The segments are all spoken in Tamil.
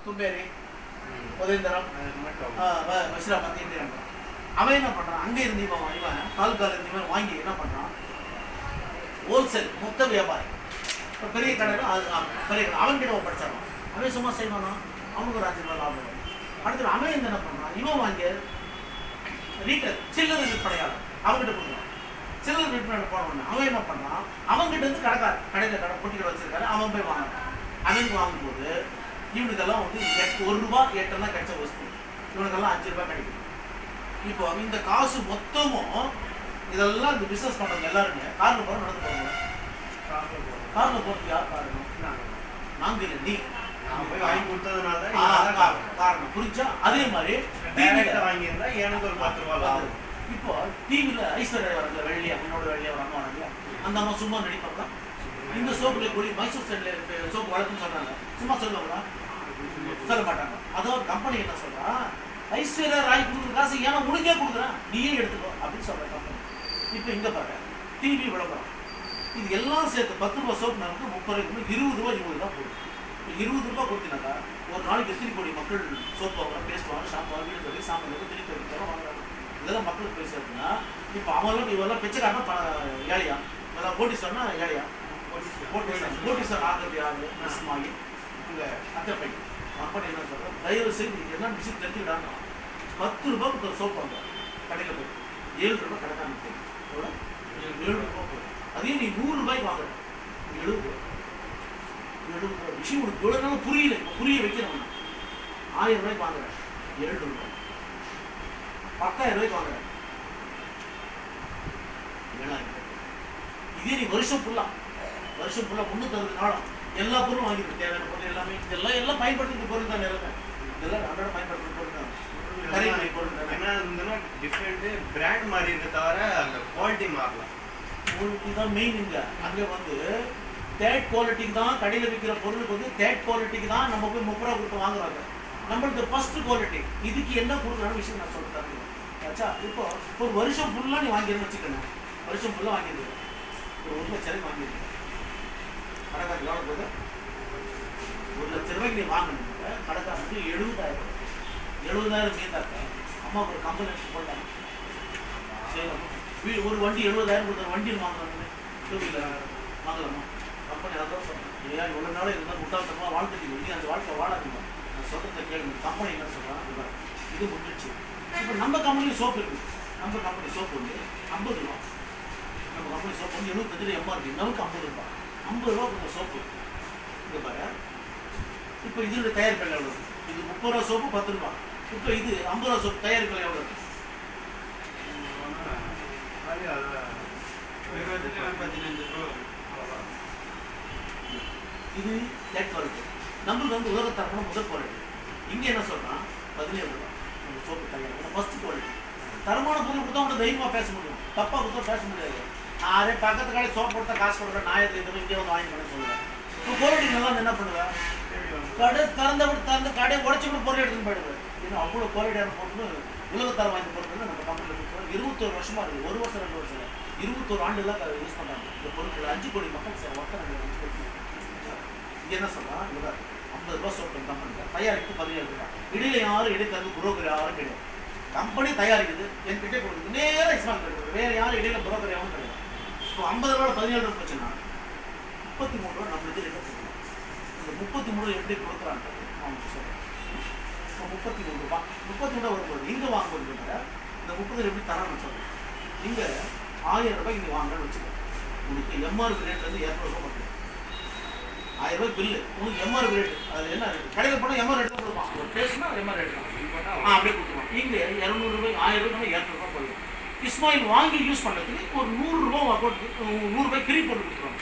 தும்பேரி உதயந்தரம் வசிராபாத் இந்தியன். அவன் என்ன பண்ணுறான், அங்கே இருந்து இவன் தாலுக்கால இருந்து இவன் வாங்கி என்ன பண்ணுறான், ஹோல்சேல் மொத்த வியாபாரி. இப்போ பெரிய கடையில் அது பெரிய கடை அவன்கிட்ட படிச்சான். அவன் சும்மா செய்வானா, அவனுக்கு ஒரு 5 ரூபா லாபம். அடுத்து அவன் என்ன பண்ணுறான், இவன் வாங்கி ரீட்டைல் சில்லறை விற்பனையாளர் அவங்ககிட்ட கொடுக்குறான். சில்லறை விற்பனை போனவொடனே அவன் என்ன பண்ணுறான், அவங்ககிட்ட இருந்து கடையில் கடை பொட்டி கடை வச்சிருக்காரு, அவன் போய் வாங்குறான். அவனுக்கு வாங்கும்போது இவனுக்கெல்லாம் வந்து 1 ரூபா 8 கிடைச்ச வஸ்து, இவனுக்கெல்லாம் 5 ரூபாய் கிடைக்கும். இப்போ இந்த காசு மொத்தமும் இதெல்லாம் இந்த பிஸ்னஸ் பண்ணுறவங்க எல்லாருமே காரில் போகிற நடந்து போவாங்க. காரில் போகிறது யார் காரணம்? நாங்கள் இல்லை, நீ போய் வாங்கி கொடுத்ததுனால காரணம் புரிஞ்சா. அதே மாதிரி வாங்கியிருந்தா எனக்கு ஒரு 10 ரூபா லாபம். இப்போ டிவியில் ஐஸ்வர்யா வரல, வெள்ளியா என்னோட வெள்ளியா ஒரு அம்மா வரல, அந்த அம்மா சும்மா நடிப்பாங்க. இந்த சோப்புல கூடி மைசூர் ஸ்டைலில் சோப்பு வளர்க்குன்னு சொல்கிறாங்க, சும்மா சொல்லுவாங்களா? சொல்ல மாட்டாங்க. அதோ ஒரு கம்பெனி என்ன சொல்கிறா, ஐஸ்வர்யா ராய் கொடுக்குற காசு ஏன்னா உனக்கே கொடுக்குறேன், நீயே எடுத்துக்கோ அப்படின்னு சொல்கிற கம்பெனி. இப்போ இங்கே பாரு, டிவி விளம்பரம், இது எல்லாம் சேர்த்து 10 ரூபா சோப்பு நமக்கு 30 ரூபாய்க்கு 20 ரூபா 20 தான் போடும். 20 ரூபா கொடுத்தீங்கன்னாக்கா ஒரு நாளைக்கு எத்தனை கோடி மக்கள் சோப்பு வாங்குறாங்க, பேஸ்ட் வாங்க, ஷாம்பு வாங்க, வீடு கட்டி சாப்பிட்றது, துணி கட்டிக்கலாம் வாங்குறாங்க. இதெல்லாம் மக்களுக்கு போய் சேர்த்துனா இப்போ அவங்களும் இவெல்லாம் பிச்சைக்காரனா ஏழையா, இதெல்லாம் கோட்டீஸ்வரனா ஏழையா? கோட்டீஸ்வரன் ஆகிறது யாரு? நெசமாகி இங்கே அத்தைப்பை கம்பெனி என்ன சொல்கிறோம், தயவு செய்து என்ன விஷயம் தெரிஞ்சுக்கிட்டாங்க. 10 ரூபாய்க்கு ஒரு சோப்பு வாங்க கடையில் போய் 7 ரூபாய் கிடைக்காம எவ்வளோ? 7 ரூபா போகும். அதே நீ 100 ரூபாய்க்கு வாங்குற 70 ரூபா. விஷயம் உனக்கு எவ்வளோ நாளும் புரியல, இப்போ புரிய வைக்கிறவங்க. 1000 ரூபாய்க்கு வாங்குறேன் 7 ரூபாய், 10,000 ரூபாய்க்கு வாங்குறேன் 7,000. இதே நீ வருஷம் ஃபுல்லாக 360 நாளும் எல்லா பொருளும் வாங்கிட்டு தேவையான பொருள் எல்லாமே எல்லாம் பயன்படுத்துகிற பொருள் தான். எல்லாமே இதெல்லாம் அன்றாட பயன்படுத்துகிற பொருள் தான். கரைமலை பொருள் தான். என்ன இருந்ததுன்னா டிஃப்ரெண்ட்டு பிராண்ட் மாதிரி இருக்க தவிர அந்த குவாலிட்டி மாறலாம். குவாலிட்டி தான் மெயின். இங்கே அங்கே வந்து தேர்ட் குவாலிட்டிக்கு தான் கடையில் விற்கிற பொருளுக்கு வந்து தேர்ட் குவாலிட்டிக்கு தான் நம்ம போய் 30 ரூபா கொடுத்து வாங்குறாங்க. நம்மளுக்கு ஃபர்ஸ்ட் குவாலிட்டி இதுக்கு என்ன கொடுக்குறான விஷயம் நான் சொல்ல தரேன். ஆச்சா, இப்போ ஒரு வருஷம் ஃபுல்லாக நீ வாங்கிடுன்னு வச்சுக்கணும். வருஷம் ஃபுல்லாக வாங்கிடுது ஒரு 1 லட்ச ரூபாய்க்கு வாங்கிடுது. கடைக்காரர் எவ்வளோ போகுது? 1 லட்ச ரூபாய்க்கு நீ வாங்கணும். கடைக்காரனுக்கு 70,000 மீந்தாக்க அம்மாவுக்கு ஒரு கம்பெனி போட்டாங்க. சரி, ஒரு வண்டி 70,000 கொடுத்த வண்டியில் வாங்கலாம்னு 2 வீலர் வாங்கலாமா? கம்பெனி அதான் சொல்கிறேன். ஏன் இவ்வளோ நாள் இருந்தால் முட்டாள்தனமாக வாழ்ந்துட்டு நீ அந்த வாழ்க்கை வாழாதீங்க. நான் சொல்கிறத கேளுங்க. கம்பெனி என்ன சொல்கிறான், இது முடிஞ்சிச்சு. இப்போ நம்ம கம்பெனியும் சோப்பு இருக்குது. நம்ம கம்பெனி சோப்பு வந்து 50 ரூபா. நம்ம கம்பெனி சோப்பு வந்து 75 எம்ஆர்பி, நமக்கு 50 ரூபா. 50 ரூபா கொடுத்த சோப்பு இங்கே பாரு. இப்போ இதோட தயாரிப்பு எவ்வளோ? இது 30 ரூபா சோப்பு 10 ரூபா. இப்போ இது 50 ரூபா சோப்பு தயாரிப்பு எவ்வளோ? இது தேர்ட் குவாலிட்டி. நம்மளுக்கு வந்து உலகத்தரமான முதல் குவாலிட்டி. இங்கே என்ன சொல்கிறான், 17 ரூபா நம்ம சோப்பு தயாரிப்பு ஃபஸ்ட் குவாலிட்டி. தரமான பொருள் கொடுத்தா அவங்க தைரியமாக பேச முடியும், தப்பாக கொடுத்தா பேச முடியாது. நான் அதே பக்கத்து கடை சோப்பு கொடுத்தா காசு கொடுக்குறேன், நான் எதுவும் இங்கே வந்து வாங்கி பண்ண சொல்லுவேன். இப்போ குவாலிட்டி நல்லா என்ன பண்ணுவேன், கடை திறந்த கடையை உடச்சி கூட பொருள் எடுத்துன்னு போயிடுவேன். ஏன்னா அவ்வளோ குவாலிட்டியான பொருள் உலகத்தரம் வாங்கி பொருட்கள் நம்ம கம்பெனியில் கொடுக்குறோம். 21 வருஷமாக இருக்குது. 1 வருஷம் 2 வருஷம் 21 ஆண்டுலாம் யூஸ் பண்ணுறாங்க இந்த பொருட்கள். 5 கோடி மக்கள் சார் ஒருத்தர் 5 கோடி. இங்கே என்ன சொல்கிறான், இங்கே 50 ரூபா சோப்பு கம்பெனி தயாரிப்பு 17 ரூபா. இடையில யாரும் இடைத்தரது புரோக்கர் யாரும் கிடையாது. கம்பெனி தயாரிக்குது, என்கிட்ட கொடுக்குது, நேராக இஸ்மால் கிடையாது. வேறு யாரும் இடையில புரோக்கர் யாரும் கிடையாது. இப்போ 50 ரூபா 17 ரூபா போச்சுன்னா 33 ரூபா நம்மளுக்கு ரேட்டாக கொடுக்கணும். இந்த 33 ரூபா எப்படி கொடுக்குறாங்க அவங்களுக்கு சொல்கிறேன். இப்போ 33 ரூபா 33 ரூபா வரும்போது இங்கே வாங்கும்போது இந்த 30 எப்படி தரான்னு சொல்கிறேன். இங்கே 1000 ரூபாய்க்கு நீ வாங்கன்னு வச்சுக்கோ. உனக்கு எம்ஆர்பி ரேட்லேருந்து 200 ரூபா கொடுக்கும். 1000 ரூபாய் பில்லு உனக்கு எம்ஆர்பி ரேட். அது என்ன ரேட்? கடையில் போனால் எம்ஆர் ரேட் தான் கொடுப்பான். ஒரு பேசுனா எம்ஆர் ரேட் தான் அப்படியே கொடுத்துருவான். இங்கே 200 ரூபாய் 1000 ரூபாய் 200 ரூபா போயிடும். இஸ்மாயில் வாங்கி யூஸ் பண்ணுறதுக்கு ஒரு 100 ரூபா போட்டு 100 ரூபாய் ஃப்ரீ போட்டு கொடுத்துருவாங்க.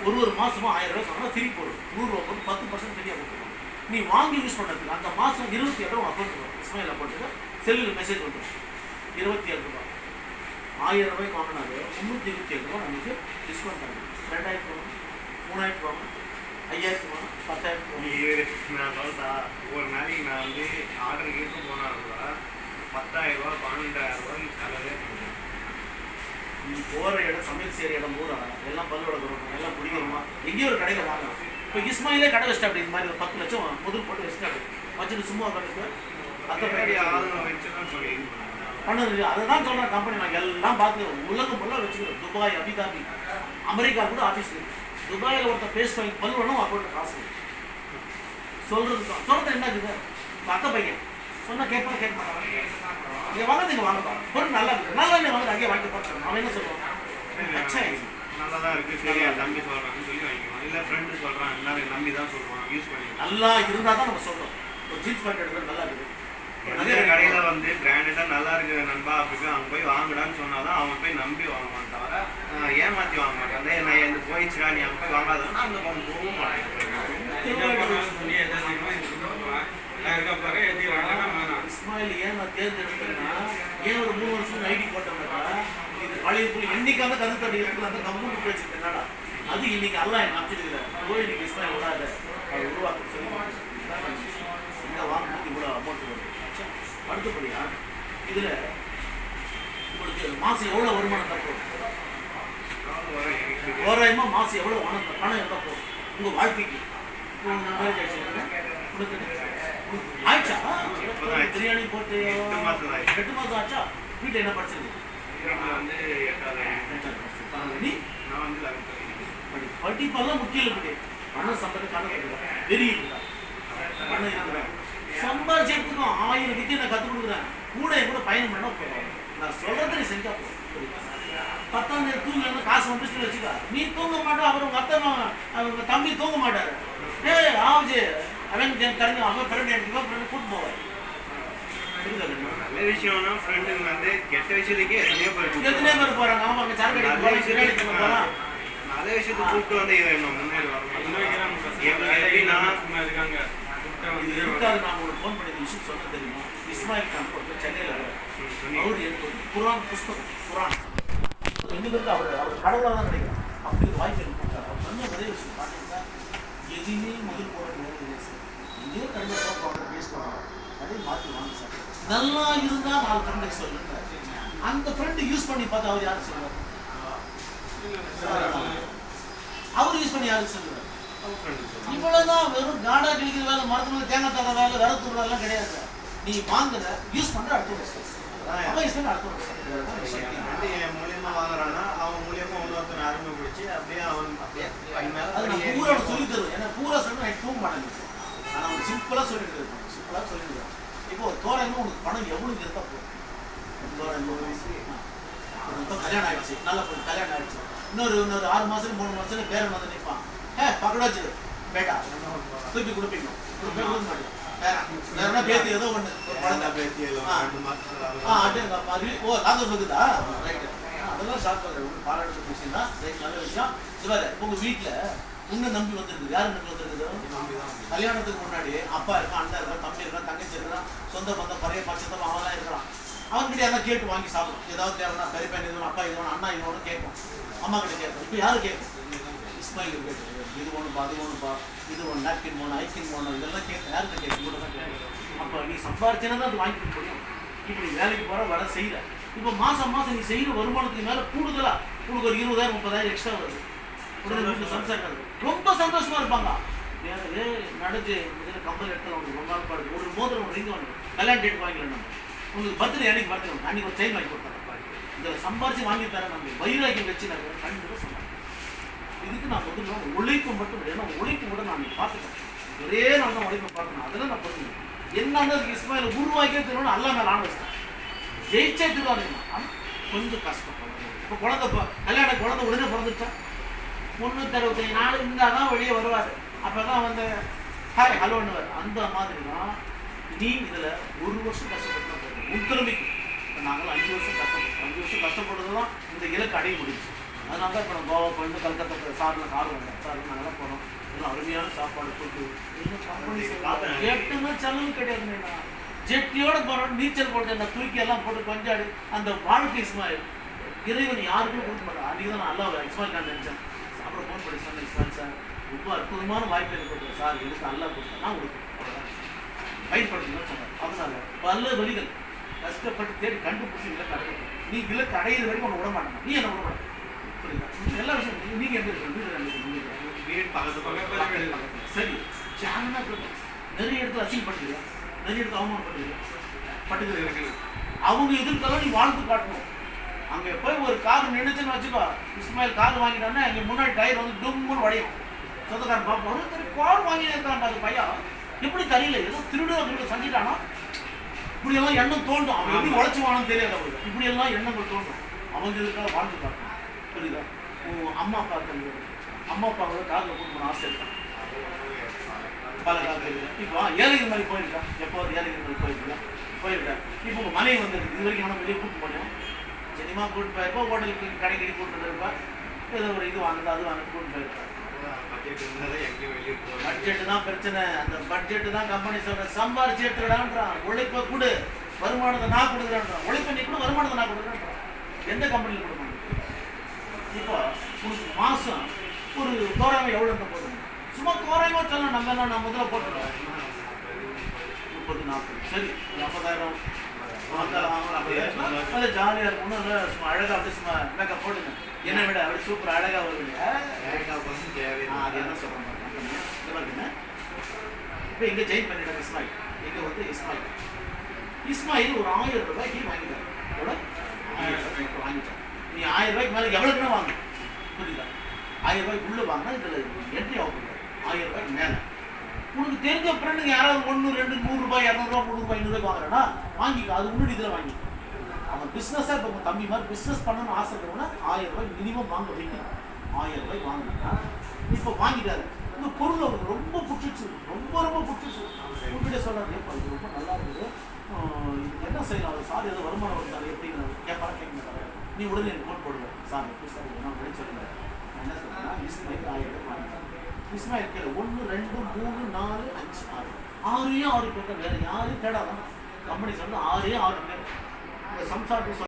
ஒரு மாதமாக 1000 ரூபாய் சொன்னால் ஃப்ரீ போடும். 100 ரூபா போட்டு 10% ஃப்ரீயாக கொடுத்துருவாங்க. நீ வாங்கி யூஸ் பண்ணுறதுக்கு அந்த மாதம் 27 ரூபா அக்கௌண்ட் வரும். இஸ்மாயில் அக்கௌண்ட்டுக்கு செல்லில் மெசேஜ் வந்துடும். 27 ரூபா 1000 ரூபாய்க்கு வாங்கினாலே 327 ரூபா நமக்கு டிஸ்கவுண்ட் பண்ணுது. 2000 ரூபா 3000 ரூபா 5000 ரூபா 10,000 ரூபா. நான் சொல்கிறா ஒரு நாளைக்கு நான் வந்து ஆர்டர் கேட்டு போனால் கூட 10,000 ரூபா 12,000 ரூபாய்க்கு செலவே பண்ணுறேன். நீ போகிற இடம் சமையல் செய்கிற இடம் ஊரா எல்லாம் பல்லோட கொடுக்கணும், எல்லாம் பிடிக்கணுமா, எங்கேயும் ஒரு கடையில் வாங்கலாம். இப்போ இஸ்மாயிலே கடை வச்சிட்டா அப்படி இந்த மாதிரி ஒரு 10 லட்சம் முதல் போட்டு வச்சுட்டா வச்சுட்டு சும்மா கட்டுக்கு பின்னாடி ஆளுங்க வச்சு தான் சொல்லி இது பண்ணது. அதை தான் சொல்கிறேன், கம்பெனி நான் எல்லாம் பார்த்து உலகம் ஃபுல்லாக வச்சுக்கிறேன். துபாய், அபிதாபி, அமெரிக்கா கூட ஆஃபீஸ் இருக்குது. துபாயில் ஒருத்தர் பேஸ்ட் வாங்கி பல்வனும் அக்கௌண்ட் காசு சொல்கிறது என்ன இருக்குது. அத்தை பையன் சொன்னால் கேட்பான், கேட்க மாட்டான். இங்கே வாங்க, நீங்கள் வாங்கப்பா, பொருள் நல்லா இருக்குது, நல்லா இல்லை வாங்க, அங்கேயே வாங்கி பார்த்துருவோம். அவன் என்ன சொல்லுவான், நல்லா தான் இருக்குது, சரியா தம்பி சொல்கிறான்னு சொல்லி வாங்கிக்குவான். இல்லை ஃப்ரெண்டு சொல்கிறான், எல்லாரும் நம்பி தான் சொல்லுவான், யூஸ் பண்ணிக்கலாம். நல்லா இருந்தால் தான் நம்ம சொல்கிறோம். ஒரு ஜீன்ஸ் பேண்ட் எடுக்கிறது நல்லா இருக்குது, நிறைய கடையில் வந்து பிராண்டடாக நல்லா இருக்குது நண்பா அப்படி அங்கே போய் வாங்குடான்னு சொன்னால் தான் அவன் போய் நம்பி வாங்குவான். தவிர ஏமாற்றி வாங்க மாட்டான். நான் இந்த போயிடுச்சுடா நீ அங்கே போய் வாங்காதன்னா அங்கே போகவும் மாட்டேன். இஸ்மாயில் ஏன் நான் தேர்ந்தெடுத்தேன்னா, ஏன் ஒரு 3 வருஷம் ஐடி போட்டோம்னா, இது பழைய புள்ளி என்னைக்கான கருத்தடி இருக்குது அந்த கம்ப்யூட்டர் வச்சுருக்கேன்னாடா, அது இன்னைக்கு அல்ல என் அமைச்சிருக்கிறேன். போய் இன்னைக்கு இஸ்மாயில் விடாத அதை உருவாக்க சொல்லி இந்த வாங்கும்போது இவ்வளோ அமௌண்ட் வரும். அடுத்தபடியா இதில் உங்களுக்கு மாதம் எவ்வளோ வருமானம் தப்போம், தோராயமாக மாதம் எவ்வளோ பணம் எவ்வளோ போகும் உங்கள் வாழ்க்கைக்கு. மேரேஜ் ஆயிடுச்சா? பிரியாணி போட்டு 8 மாதம் ஆச்சா? வீட்டில் என்ன படிச்சிருக்கு? நீ படிப்பெல்லாம் முக்கியம் இல்லை, பணம் சம்பளம் கணக்கு வெறி இருக்குதா, பணம் இருக்குதா, சம்பாதிச்சதுக்கும் 1000 வித்தியை நான் கற்றுக் கொடுக்குறேன். கூட என் கூட பயணம் பண்ண போகிறோம். நான் சொல்கிறத நீ செஞ்சா போதும். 10ஆம் தேதி தூங்கல காசு வந்துச்சுன்னு வச்சுக்கா, நீ தூங்க மாட்டா, அப்புறம் உங்கள் அத்தை அவங்க தம்பி தூங்க மாட்டார். ஆகுது அவன் தெரிஞ்சு அவன் ஃப்ரெண்ட் எனக்கு ஃப்ரெண்டு கூட்டு போவார். நல்ல விஷயம்னா ஃப்ரெண்டுங்க வந்து கெட்ட விஷயத்துக்கே எத்தனையோ பேர் போகிறாங்க. ஆமாம், அங்கே சரக்கு அடிக்க போகிறான். நல்ல விஷயத்தை கூப்பிட்டு வந்து முன்னாடி இருக்காங்க. இது இருக்காது. நான் உங்களுக்கு ஃபோன் பண்ணி விஷயம் சொன்ன தெரியுமா? இஸ்மாயில் கான் போட்டு சென்னையில் அவர் எனக்கு வந்து குரான் புஸ்தகம், குரான் எங்களுக்கு அவர் கடவுளாக தான் கிடைக்கும். அப்படி ஒரு வாய்ப்பு எனக்கு அவர் சொன்ன ஒரே விஷயம் பார்த்தீங்கன்னா, எதுவுமே முதல் போட முடியாது. இதே கண்டிப்பாக சோப்பு அவங்க பேசுவாங்க, அதே மாற்றி வாங்க சார். நல்லா இருந்தால் 4 ஃப்ரெண்டுக்கு சொல்லுங்க. அந்த ஃப்ரெண்டு யூஸ் பண்ணி பார்த்து அவர் யாருக்கு சொல்லுவார்? அவர் யூஸ் பண்ணி யாருக்கு சொல்லுவார்? இவ்வளவுதான். வெறும் காடா கிழிக்கிற வேலை, மரத்துல தேங்காய் தர வேலை, விர தூடுறதெல்லாம் கிடையாது. நீ வாங்குற யூஸ் பண்ற அடுத்த வருஷம் மூலியமா வாங்குறான்னா அவன் மூலியமா இன்னொருத்தன் அறிமுகப்படுத்தி அப்படியே அவன் பூரா சொல்லி தருவேன். ஏன்னா பூரா சொன்னா எனக்கு தூங்க மாட்டேங்குது. நான் அவனுக்கு சிம்பிளா சொல்லிட்டு இருக்கேன், சிம்பிளா சொல்லிடுவேன். இப்போ ஒரு தோராயமா உனக்கு பணம் எவ்வளவு இருந்தா போதும். கல்யாணம் ஆயிடுச்சு, நல்லா போய் கல்யாணம் ஆயிடுச்சு. இன்னொரு 6 மாசம் 3 மாசத்துல பேரன் வந்து நிற்பான். பக்கடா வச்சு பேட்டா தூக்கி கொடுப்பீங்க, வேற பேத்தி ஏதோ ஒண்ணு இருக்குதா? ரைட்டு, அதெல்லாம் சாப்பிட்ற பாராட்டு விஷயம் தான். நல்ல விஷயம். சிவாரு உங்க வீட்டுல உன்னை நம்பி வந்துருக்குது. யாரு நம்பி வந்துருக்குது? கல்யாணத்துக்கு முன்னாடி அப்பா இருக்கான், அண்ணன் இருக்கான், தம்பி இருக்கான், தங்கச்சி இருக்கான், சொந்த பந்தம் பழைய பட்சத்தம் அவெல்லாம் இருக்கிறான். அவன்கிட்ட எல்லாம் கேட்டு வாங்கி சாப்பிடும். ஏதாவது தேவைன்னா பெரியப்பா இது வேணும், அப்பா இது வேணும், அண்ணா இது வேணும் கேட்கும், அம்மா கிட்ட கேட்கும். இப்போ யாரு கேட்கும்? இஸ்மாயில் கேட்டு இது ஒன்றுப்பா, அது ஒன்றுப்பா, இது ஒன்று நாப்கின் போகணும், ஐக்கின் போகணும், இதெல்லாம் கேட்கும். யாருக்கு கேட்கும்? கூட தான் கேட்கும். அப்போ நீ சம்பாரிச்சுன்னா தான் அது வாங்கி கொடுக்க முடியும். இப்போ நீ வேலைக்கு போகிற வர செய்கிற, இப்போ மாதம் நீ செய்கிற வருமானத்துக்கு மேலே கூடுதலாக உங்களுக்கு ஒரு 20,000 30,000 எக்ஸ்ட்ரா வருது. உடனே வீட்டில் சம்சாரிக்காது, ரொம்ப சந்தோஷமாக இருப்பாங்க. நடந்து இதில் கம்பெனி எடுத்து அவங்களுக்கு ரொம்ப நாள் பாடு, ஒரு மோதிரம் ஒரு ரிங் வாங்கணும், கல்யாண டேட் வாங்கிக்கலாம். நம்ம உங்களுக்கு பர்த்டே அன்னைக்கு பர்த்டே அன்றைக்கி ஒரு செயின் வாங்கி கொடுத்தாங்க. இதில் சம்பாரிச்சு வாங்கி தரேன். நம்ம வைராக்கியம் வச்சு நாங்கள் கண்டிப்பாக சொன்னாங்க. இதுக்கு நான் முதல்ல உழைப்பு மட்டும் இல்லை, ஏன்னா உழைப்பு கூட நான் பார்த்துட்டேன். ஒரே நாள் தான் உழைப்பை பார்க்கணும். அதெல்லாம் நான் புரிஞ்சுக்கணும். என்னன்னா இஸ்மாயில் உருவாக்கியே திருவானு அல்ல நான் ஆரம்பிச்சேன். ஜெயிச்சே திருவானு கொஞ்சம் கஷ்டம். இப்போ கல்யாணம் குழந்தை உடனே பிறந்துச்சா 365 நாள் இருந்தால் தான் வெளியே வருவார். அப்போ தான் வந்து ஹாய் ஹலோன்னுவார். அந்த மாதிரி தான் நீ இதில் 1 வருஷம் கஷ்டப்பட்டு தான் போகிறோம். உத்தரவிக்கு இப்போ நாங்கள் 5 வருஷம் கஷ்டப்பட்டோம். 5 வருஷம் கஷ்டப்படுறது தான் இந்த இலக்கு அடைய முடிச்சு. அதனால தான் இப்போ நம்ம கோவா போயிட்டு கல்கத்தா சாரில் கார் வந்தேன். சார் நாங்கள்லாம் போனோம். எல்லாம் அருமையான சாப்பாடு போட்டு எட்டுன்னா செலவு கிடையாதுண்ணா. ஜெட்டியோட போனோம், நீச்சல் போட்டு என்ன தூக்கி எல்லாம் போட்டு கொஞ்சாடி அந்த வாழ்க்கை இஸ்மாயில் இறைவன் யாருக்குமே கொடுக்க மாட்டான். அன்றைக்கி தான் நான் நல்லா இஸ்மாயில் நான் நினச்சேன். அப்புறம் ஃபோன் பண்ணி சொன்னேன், இஸ்மாயில் சார் ரொம்ப அற்புதமான வாய்ப்பு எனக்கு கொடுத்தேன் சார், எனக்கு நல்லா கொடுத்தேன், நான் கொடுத்தேன், அவ்வளோதான் பயன்படுத்தணும்னு சொன்னேன். அதனால பல வழிகள் கஷ்டப்பட்டு தேடி கண்டுபிடிச்சி இலக்கு அடையிறது. நீ இலக்கு அடையிற வரைக்கும் உன்னை விட மாட்டேன், நீ என்ன விட மாட்டேன். புரியுதா? எல்லா விஷயம் நீங்கள் எப்படி இருக்கணும், வீடு வீடு பக்கத்து சரி சேனல்னா இருக்கட்டும். நிறைய இடத்துல அசிங்கப்படுத்துறியா, நிறைய இடத்துல அவமானப்படுத்துறியா, பட்டுக்கிறது அவங்க எதிர்க்கலாம் நீ வாழ்ந்து காட்டணும். அங்கே போய் ஒரு கார் நினைச்சுன்னு வச்சுக்கோ, இஸ்மாயில் கார் வாங்கிட்டான்னா அங்கே முன்னாடி டயர் வந்து டும்முன்னு உடையும். சொந்தக்காரன் பார்ப்போம், சரி கார் வாங்கி இருக்கான் அது பையன், எப்படி தெரியல, ஏதோ திருடு அப்படின்னு செஞ்சிட்டானா, இப்படியெல்லாம் எண்ணம் தோண்டும். அவன் எப்படி உழைச்சுவானு தெரியாது அவங்களுக்கு. இப்படியெல்லாம் எண்ணங்கள் தோண்டும். அவங்க இதுக்காக வாழ்ந்து காட்டணும். புரியுதா? அம்மா அப்பா இருக்காங்க, அம்மா அப்பாவோட காரில் கூட்டு போன ஆசை இருக்கான் பல காலத்தில். இப்போ ஏழைகள் மாதிரி போயிருக்கான், எப்போது ஏழைகள் மாதிரி போயிருக்கேன். இப்போ உங்கள் மனைவி வந்துருக்கு, இது வரைக்கும் ஆனால் வெளியே கூட்டு போனோம், சினிமா கூட்டு போயிருப்பா, ஹோட்டலுக்கு கடைக்கடி கூட்டு இருப்பா, ஏதோ ஒரு இது வாங்குது அது வாங்க கூட்டு போயிருப்பா. பட்ஜெட்டு தான் பிரச்சனை. அந்த பட்ஜெட்டு தான் கம்பெனி சொல்ற சம்பாரிச்சு எடுத்துடான்றான். உழைப்பை கொடு, வருமானத்தை நான் கொடுக்குறேன்றான். உழைப்பை நீ கூட வருமானத்தை நான் கொடுக்குறேன்றான். எந்த கம்பெனியில் கொடுக்க மாட்டேன். இப்போ உனக்கு மாதம் ஒரு தோராயமாக எவ்வளோ போடுங்க, சும்மா தோராயமாக சொல்லலாம். நம்ம என்ன நான் முதல்ல போட்டுருவோம் 30 40 சரி 50,000 அது ஜாலியாக இருக்கும். சும்மா அழகாக அப்படி சும்மா மேக்கப் போடுங்க. என்னை விட அப்படி சூப்பர் அழகாக வருவீங்க. அது என்ன சொல்கிறேன் இப்போ இங்கே ஜெயின் பண்ணிட்டாங்க இஸ்மாயில். இங்கே வந்து இஸ்மாயில் ஒரு 1000 ரூபாய்க்கு வாங்கிட்டார். எவ்வளோ? 1000 ரூபாய்க்கு வாங்கிட்டார். நீ 1000 ரூபாய்க்கு மேலே எவ்வளோக்குன்னா வாங்க, புரியுதா? 1000 ரூபாய்க்கு உள்ளே வாங்கினா இதில் என்ட்ரி ஆக முடியாது. 1000 ரூபாய்க்கு மேலே உனக்கு தெரிஞ்ச ஃப்ரெண்டுங்க யாராவது 1 2 100 ரூபாய் 200 ரூபா 300 ரூபாய் 500 ரூபாய்க்கு வாங்குறேன்னா வாங்கிக்க. அது முன்னாடி இதில் வாங்கி அவன் பிஸ்னஸாக இப்போ உங்கள் தம்பி மாதிரி பிஸ்னஸ் பண்ணணும்னு ஆசைப்படுறவனா 1000 ரூபாய்க்கு மினிமம் வாங்க வைக்கணும். 1000 ரூபாய்க்கு வாங்கினா இப்போ வாங்கிட்டாரு. இந்த பொருள் அவருக்கு ரொம்ப பிடிச்சிச்சு, ரொம்ப பிடிச்சிச்சு. உங்ககிட்ட சொல்கிறாரு, அது ரொம்ப நல்லா இருக்குது, இதுக்கு என்ன செய்யலாம், அவர் சார் ஏதோ வருமானம் வருது எப்படின்னு கேட்பாரு. கேட்க மாட்டாரு. நீ உடனே எனக்கு நோட் போடுவேன், சார் எப்படி சார் நான் உடனே சொல்லுவேன். நான் என்ன சொல்கிறேன்னா இஸ்மாயில் 1000 ரூபாய் வாங்கிட்டார். இஸ்மாயில் கேட்கல 1 2 3 4 5 6 6 பேர் வேறு யாரும் தேடாதான். கம்பெனி சொன்னால் 6 பேர். இந்த சம்சாரத்துக்கு